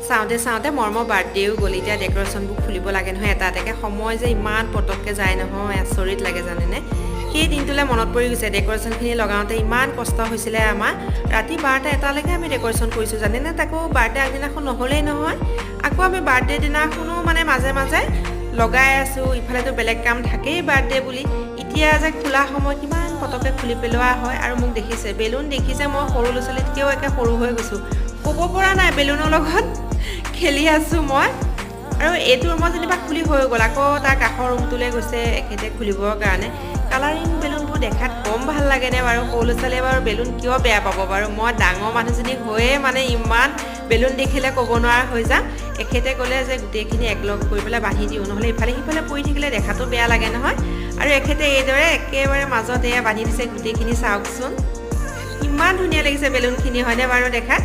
চাওঁতে চাওঁতে মোৰ বাৰ্থডেও গ'ল এতিয়া ডেক'ৰেশ্যনবোৰ খুলিব লাগে নহয় এটা এটাকৈ সময় যে ইমান পটককৈ যায় নহয় আচৰিত লাগে জানেনে সেই দিনটোলৈ মনত পৰি গৈছে ডেক'ৰেশ্যনখিনি লগাওঁতে ইমান কষ্ট হৈছিলে আমাৰ ৰাতি 12টা 1টালৈকে আমি ডেক'ৰেশ্যন কৰিছোঁ জানেনে তাকো বাৰ্থডে আগদিনাখন নহ'লেই নহয় আকৌ আমি বাৰ্থডে দিনাখনো মানে মাজে মাজে লগাই আছোঁ ইফালেতো বেলেগ কাম থাকেই বাৰ্থডে বুলি এতিয়া যে খোলা সময় কিমান পটককৈ খুলি পেলোৱা হয় আৰু মোক দেখিছে বেলুন দেখিছে মই সৰু ল'ৰা ছোৱালীতকৈও একে সৰু হৈ গৈছোঁ ক'ব পৰা নাই বেলুনৰ লগত খেলি আছোঁ মই আৰু এইটো ৰুমত যেনিবা খুলি হৈ গ'ল আকৌ তাৰ কাষৰ ৰুমটোলৈ গৈছে এখেতে খুলিবৰ কাৰণে কালাৰিং বেলুনবোৰ দেখাত কম ভাল লাগেনে বাৰু সৰু ল'ৰা ছোৱালীয়ে বাৰু বেলুন কিয় বেয়া পাব বাৰু মই ডাঙৰ মানুহজনী হৈয়ে মানে ইমান বেলুন দেখিলে ক'ব নোৱাৰা হৈ যাম এখেতে ক'লে যে গোটেইখিনি একলগ কৰি পেলাই বান্ধি দিওঁ নহ'লে ইফালে সিফালে পৰি থাকিলে দেখাটো বেয়া লাগে নহয় আৰু এখেতে এইদৰে একেবাৰে মাজত এয়া বান্ধি দিছে গোটেইখিনি চাওকচোন ইমান ধুনীয়া লাগিছে বেলুনখিনি হয়নে বাৰু দেখাত